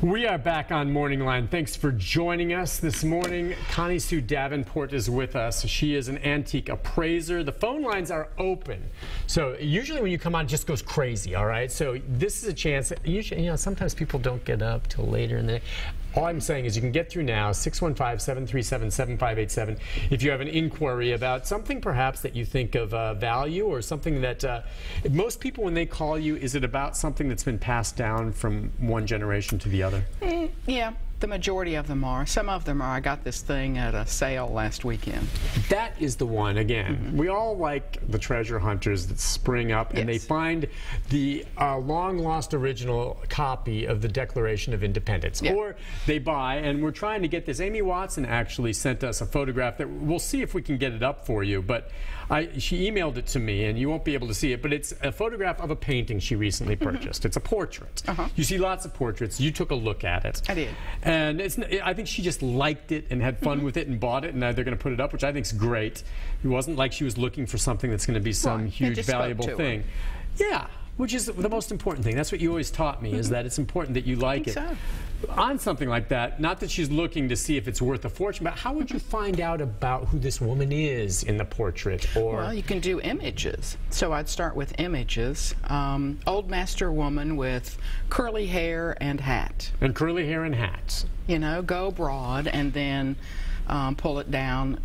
We are back on Morning Line. Thanks for joining us this morning. Connie Sue Davenport is with us. She is an antique appraiser. The phone lines are open. So usually when you come on, it just goes crazy, all right? So this is a chance. Usually, sometimes people don't get up till later in the day. All I'm saying is you can get through now, 615-737-7587, if you have an inquiry about something perhaps that you think of value or something that most people when they call you, is it about something that's been passed down from one generation to the other? Yeah, the majority of them are. Some of them are, I got this thing at a sale last weekend. That is the one, again. We all like the treasure hunters that spring up and they find the long-lost original copy of the Declaration of Independence. Or they buy, and we're trying to get this. Amy Watson actually sent us a photograph that we'll see if we can get it up for you, but she emailed it to me, and you won't be able to see it, but it's a photograph of a painting she recently purchased. It's a portrait. You see lots of portraits. You took a look at it. I did. And I think she just liked it and had fun with it and bought it, and now they're going to put it up, which I think is great. It wasn't like she was looking for something that's going to be some huge, valuable thing. Yeah, which is the most important thing. That's what you always taught me, is that it's important that you like it. On something like that, not that she's looking to see if it's worth a fortune, but how would you find out about who this woman is in the portrait? Or well, you can do images. So I'd start with images. Old master woman with curly hair and hat. And curly hair and hats. You know, go broad and then pull it down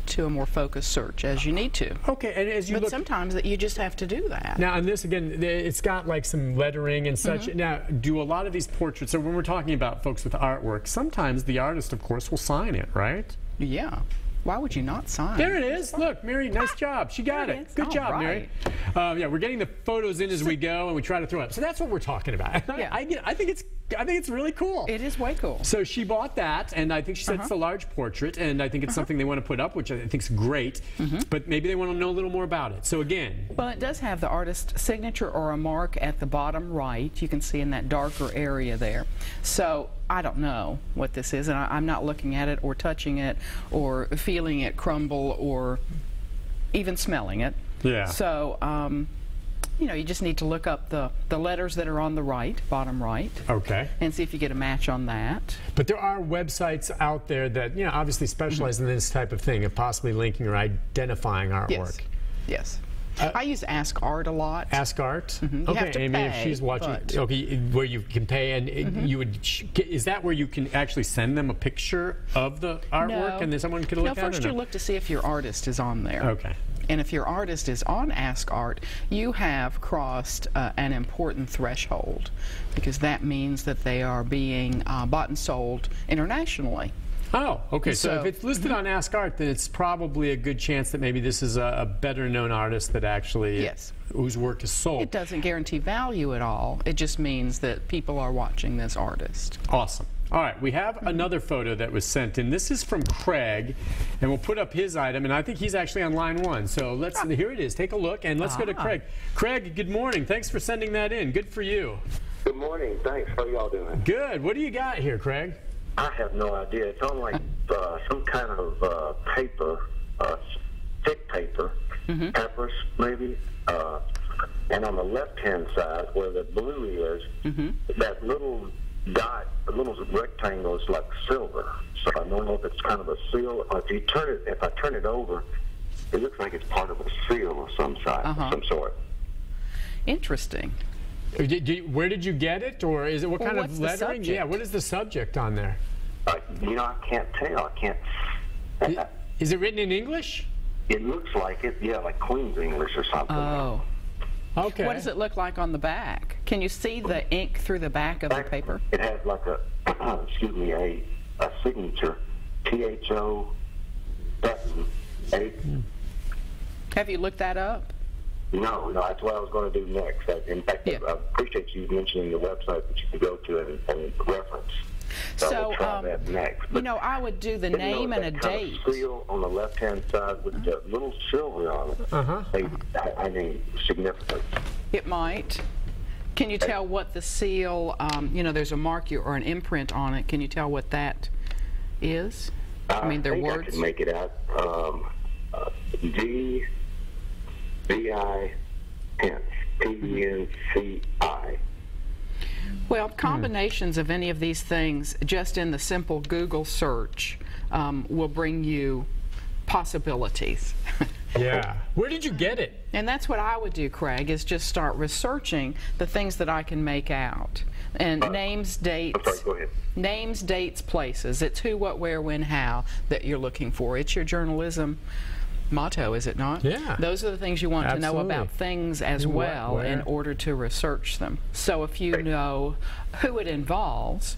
to a more focused search as you need to. Okay, and as you look, sometimes that you just have to do that. Now, and this again, it's got like some lettering and such. Now, do a lot of these portraits, so when we're talking about folks with artwork, sometimes the artist, of course, will sign it, right? Yeah. Why would you not sign? There it is. Look, Mary, nice job. She got it. Good job, Mary. Yeah, we're getting the photos in as we go, and we try to throw it up. So that's what we're talking about. Yeah. I think it's really cool. It is way cool. So she bought that, and I think she said it's a large portrait, and I think it's something they want to put up, which I think is great. But maybe they want to know a little more about it. So again, well, it does have the artist's signature or a mark at the bottom right. You can see in that darker area there. So I don't know what this is, and I'm not looking at it or touching it or feeling it crumble or even smelling it. Yeah. So, you just need to look up the letters that are on the right, bottom right. Okay. And see if you get a match on that. But there are websites out there that, obviously specialize in this type of thing, of possibly linking or identifying artwork. Yes. I use Ask Art a lot. Ask Art? You have to Amy, pay, if she's watching, okay, where you can pay, and you would, is that where you can actually send them a picture of the artwork and then someone could look at it? No, first you look to see if your artist is on there. Okay. And if your artist is on Ask Art, you have crossed an important threshold, because that means that they are being bought and sold internationally. Oh, okay. So if it's listed on Ask Art, then it's probably a good chance that maybe this is a better-known artist that actually, whose work is sold. It doesn't guarantee value at all. It just means that people are watching this artist. Awesome. All right, we have another photo that was sent in. This is from Craig, and we'll put up his item, and I think he's actually on line one. So here it is. Take a look, and let's go to Craig. Craig, good morning. Thanks for sending that in. Good for you. Good morning. Thanks. How are y'all doing? Good. What do you got here, Craig? I have no idea. It's on like some kind of paper, thick paper, papyrus maybe. And on the left-hand side, where the blue is, that little dot, the little rectangle is like silver. So I don't know if it's kind of a seal. If I turn it over, it looks like it's part of a seal of some sort. Interesting. Where did you get it, or is it what kind of lettering? Yeah, what is the subject on there? I can't tell. I can't. Is it written in English? It looks like it. Yeah, like Queen's English or something. Oh. Okay. What does it look like on the back? Can you see the ink through the back of the paper? It has like a, excuse me, a signature, P.2. button. Have you looked that up? No, that's what I was going to do next. In fact, I appreciate you mentioning the website that you can go to and reference. So I'll try that next. But, I would do the name and a date. Kind of seal on the left-hand side with the little silver on it. I mean, significant. It might. Can you tell what the seal? There's a mark or an imprint on it. Can you tell what that is? I mean, they're words. I can make it out. D-V-I-N-P-E-N-C-I. Well, combinations of any of these things, just in the simple Google search, will bring you possibilities. Yeah. Where did you get it? And that's what I would do, Craig, is just start researching the things that I can make out. And names, dates. I'm sorry, go ahead. Names, dates, places. It's who, what, where, when, how that you're looking for. It's your journalism motto, is it not? Yeah. Those are the things you want to know about things as well in order to research them. So if you know who it involves,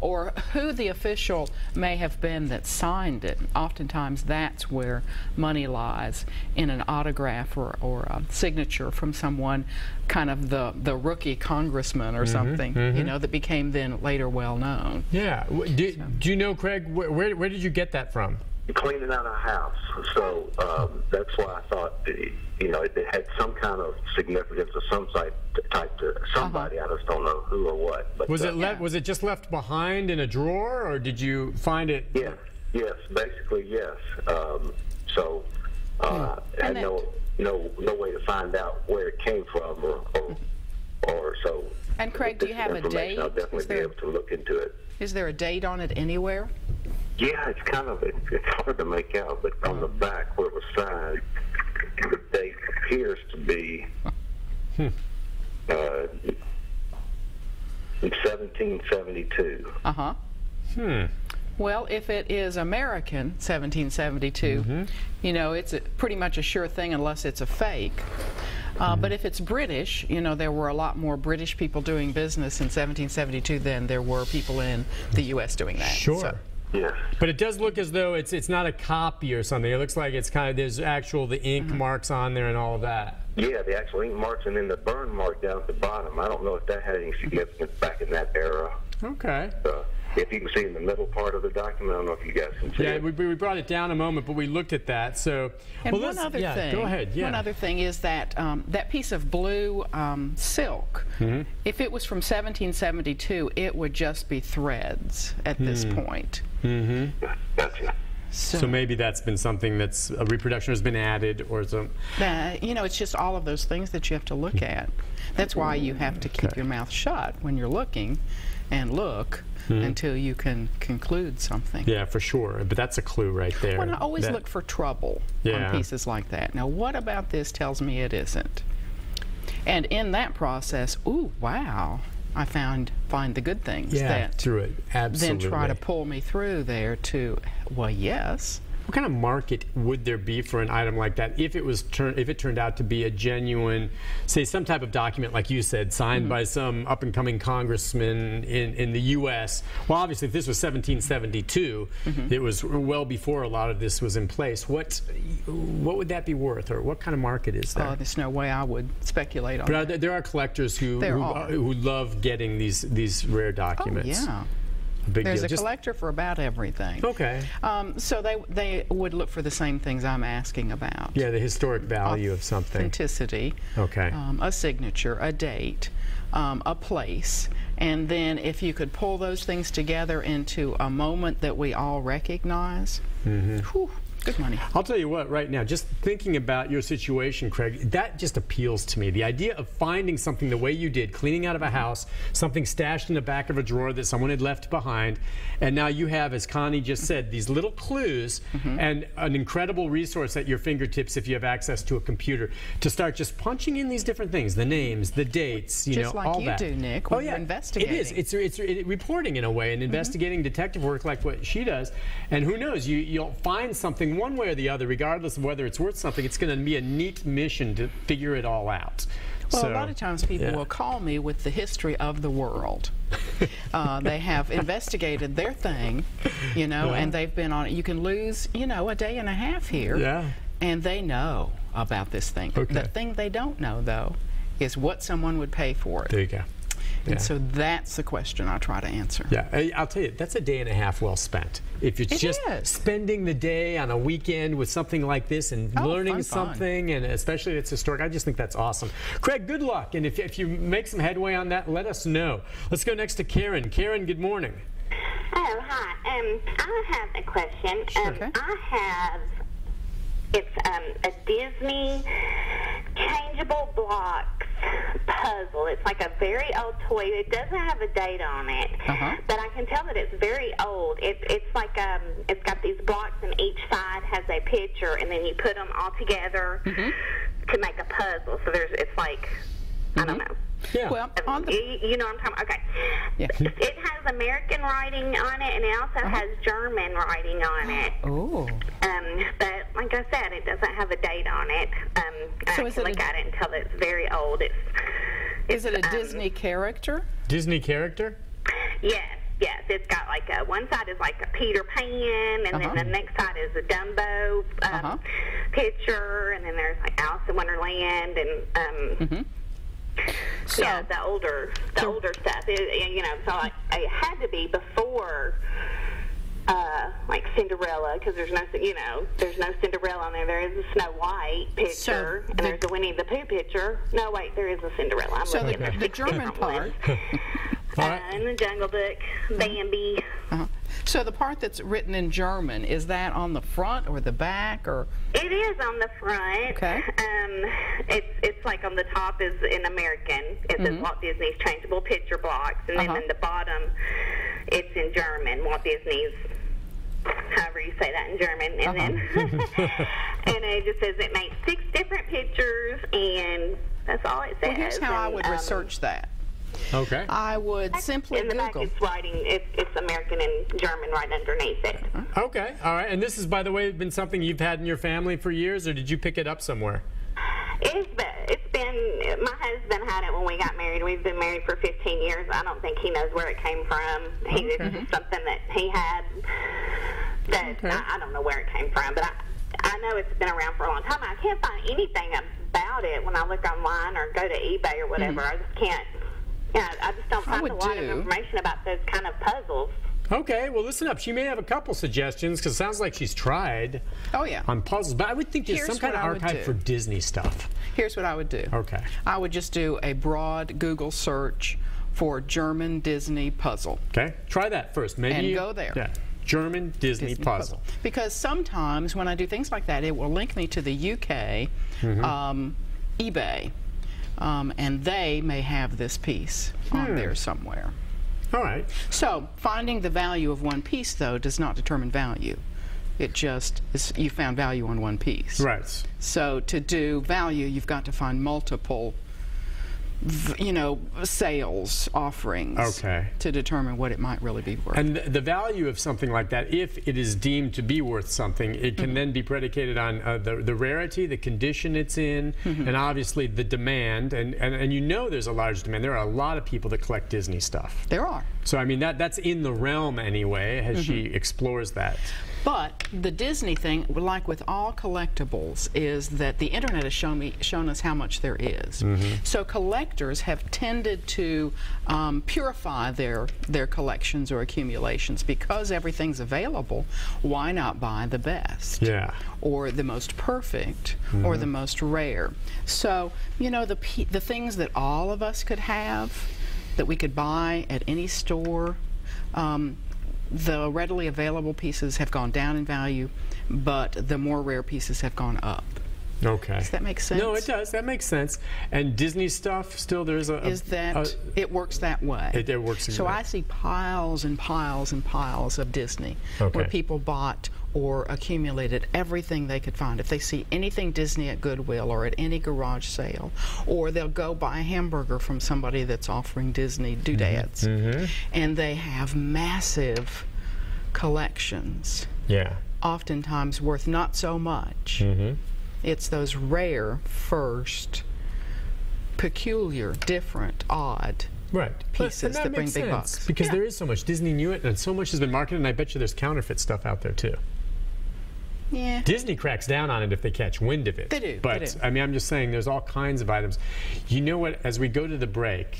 or who the official may have been that signed it, oftentimes that's where money lies, in an autograph or a signature from someone, kind of the rookie congressman or something, you know, that became then later well known. Yeah. Do you know, Craig, where did you get that from? Cleaning out a house, so that's why I thought you know it had some kind of significance of some type to somebody. I just don't know who or what. But was was it just left behind in a drawer, or did you find it? Yeah, yes, basically yes. So I had no way to find out where it came from, or so. And Craig, do you have a date? I'll definitely be able to look into it. Is there a date on it anywhere? Yeah, it's kind of it's hard to make out, but on the back where it was signed, the date appears to be 1772. Well, if it is American, 1772, you know, it's pretty much a sure thing unless it's a fake. But if it's British, you know, there were a lot more British people doing business in 1772 than there were people in the U.S. doing that. Sure. So. Yes. But it does look as though it's not a copy or something. It looks like it's kind of, there's the ink marks on there and all of that. Yeah, the actual ink marks, and then the burn mark down at the bottom. I don't know if that had any significance back in that era. Okay. If you can see in the middle part of the document, I don't know if you guys can see it. Yeah, we brought it down a moment, but we looked at that. So, and one other thing. Go ahead. Yeah. One other thing is that that piece of blue silk, if it was from 1772, it would just be threads at this point. Gotcha. So maybe that's been something that's a reproduction has been added, or some. You know, it's just all of those things that you have to look at. That's why you have to keep your mouth shut when you're looking, and look until you can conclude something. Yeah, for sure. But that's a clue right there. Well, I always look for trouble on pieces like that. Now, what about this tells me it isn't? And in that process, ooh, wow, I find the good things that through it. Absolutely. Then try to pull me through there to, well, yes. What kind of market would there be for an item like that if it turned out to be a genuine, say, some type of document, like you said, signed by some up-and-coming congressman in the U.S.? Well, obviously, if this was 1772, it was well before a lot of this was in place. What would that be worth, or what kind of market is there? There's no way I would speculate on that. But there are collectors who love getting these rare documents. Oh, yeah. Big There's deal. a collector for about everything. Okay. So they would look for the same things I'm asking about. Yeah, the historic value of something. Authenticity. Okay. A signature, a date, a place. And then if you could pull those things together into a moment that we all recognize, whew, good money. I'll tell you what, right now, just thinking about your situation, Craig, that just appeals to me. The idea of finding something the way you did, cleaning out of a house, something stashed in the back of a drawer that someone had left behind, and now you have, as Connie just said, these little clues and an incredible resource at your fingertips if you have access to a computer to start just punching in these different things, the names, the dates, you know, all that. Just like you do, Nick, when you're investigating. It is. It's reporting in a way, and investigating detective work like what she does. And who knows, you'll find something one way or the other, regardless of whether it's worth something. It's going to be a neat mission to figure it all out. Well, a lot of times people will call me with the history of the world. They have investigated their thing, you know, and they've been on it. You can lose, you know, a day and a half here, and they know about this thing. The thing they don't know, though, is what someone would pay for it. There you go. And so that's the question I try to answer. Yeah, I'll tell you, that's a day and a half well spent. If you're just spending the day on a weekend with something like this and learning something, and especially if it's historic, I just think that's awesome. Craig, good luck. And if you make some headway on that, let us know. Let's go next to Karen. Karen, good morning. Oh, hi. I have a question. It's a Disney changeable blocks puzzle. It's like a very old toy. It doesn't have a date on it, but I can tell that it's very old. It's like it's got these blocks, and each side has a picture, and then you put them all together to make a puzzle. So it's like, I don't know. Yeah. Well, you know what I'm talking about. Okay. Yeah. It has American writing on it, and it also has German writing on it. Oh. But like I said, it doesn't have a date on it. So I can look at it and tell that it's very old. Is it a Disney character? Disney character? Yes. It's got like one side is like a Peter Pan, and then the next side is a Dumbo picture, and then there's like Alice in Wonderland, and So, yeah, the older stuff. You know, so it had to be before like Cinderella, because there's no Cinderella on there. There is a Snow White picture, and there's a Winnie the Pooh picture. No, wait, there is a Cinderella. I'm looking at the German part. And the Jungle Book, Bambi. So the part that's written in German, is that on the front or the back, or? It is on the front. Okay. It's like on the top is in American. It says Walt Disney's changeable picture blocks, and then in the bottom, it's in German. Walt Disney's, however you say that in German, and then and it just says it makes 6 different pictures, and that's all it says. Well, here's how I would research that. Okay. I would simply in the Google. back it's writing, it's American and German right underneath it. Okay, all right. And this is, by the way, been something you've had in your family for years, or did you pick it up somewhere? It's been, my husband had it when we got married. We've been married for 15 years. I don't think he knows where it came from. It's just something that he had that I don't know where it came from, but I know it's been around for a long time. I can't find anything about it when I look online or go to eBay or whatever. I just can't. Yeah, I just don't find a lot of information about those kind of puzzles. Okay, well, listen up. She may have a couple suggestions, because it sounds like she's tried on puzzles. But I would think there's some kind of archive for Disney stuff. Here's what I would do. Okay. I would just do a broad Google search for German Disney puzzle. Okay, try that first. Maybe and go there. Yeah. German Disney puzzle. Because sometimes when I do things like that, it will link me to the UK eBay. And they may have this piece on there somewhere. All right. So finding the value of one piece, though, does not determine value. It just is, you found value on one piece. Right. So to do value, you've got to find multiple, sales offerings to determine what it might really be worth. And the value of something like that, if it is deemed to be worth something, it can then be predicated on the rarity, the condition it's in, and obviously the demand. And there's a large demand. There are a lot of people that collect Disney stuff. There are. So I mean that's in the realm anyway, as she explores that. But the Disney thing, like with all collectibles, is that the internet has shown us how much there is. So collectors have tended to purify their collections or accumulations. Because everything's available, why not buy the best? Yeah. Or the most perfect, or the most rare. So, the things that all of us could have, that we could buy at any store, the readily available pieces have gone down in value, but the more rare pieces have gone up. Okay. Does that make sense? No, it does. That makes sense. And Disney stuff, still there's it works that way. It works. So I see piles and piles and piles of Disney where people bought or accumulated everything they could find. If they see anything Disney at Goodwill or at any garage sale, or they'll go buy a hamburger from somebody that's offering Disney doodads, and they have massive collections. Yeah. Oftentimes worth not so much. It's those rare, first, peculiar, different, odd pieces that bring big bucks. Because there is so much. Disney knew it, and so much has been marketed, and I bet you there's counterfeit stuff out there too. Yeah. Disney cracks down on it if they catch wind of it. They do. But they do. I mean, I'm just saying there's all kinds of items. You know what, as we go to the break,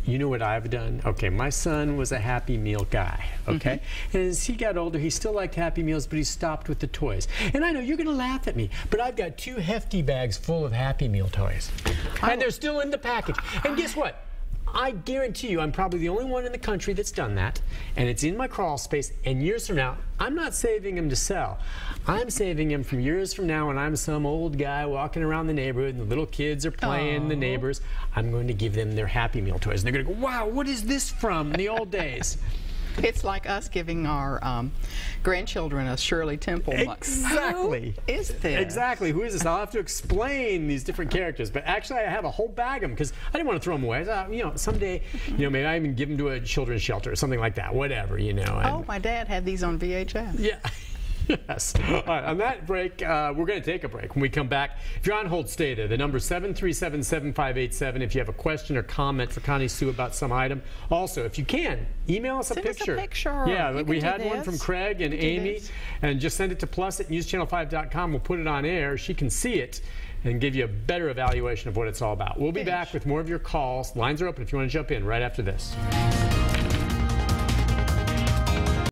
you know what I've done? Okay, my son was a Happy Meal guy, okay? And as he got older, he still liked Happy Meals, but he stopped with the toys. And I know you're going to laugh at me, but I've got 2 hefty bags full of Happy Meal toys. And they're still in the package. And guess what? I guarantee you I'm probably the only one in the country that's done that, and it's in my crawl space, and years from now, I'm not saving them to sell. I'm saving them from years from now when I'm some old guy walking around the neighborhood and the little kids are playing, the neighbors. I'm going to give them their Happy Meal toys. And they're going to go, wow, what is this from the old days? It's like us giving our grandchildren a Shirley Temple mug. Exactly. Who is this? Exactly. Who is this? I'll have to explain these different characters. But actually, I have a whole bag of them because I didn't want to throw them away. I thought, you know, someday, you know, maybe I even give them to a children's shelter or something like that. Whatever, you know. Oh, my dad had these on VHS. Yeah. Yes. All right, on that break, we're going to take a break. When we come back, if you're on hold, stay there. The number is 737-7587 if you have a question or comment for Connie Sue about some item. Also, if you can, email us a picture. Send us a picture. Yeah, we had one from Craig and Amy, and just send it to plus@newschannel5.com. We'll put it on air. She can see it and give you a better evaluation of what it's all about. We'll be back with more of your calls. Lines are open if you want to jump in right after this.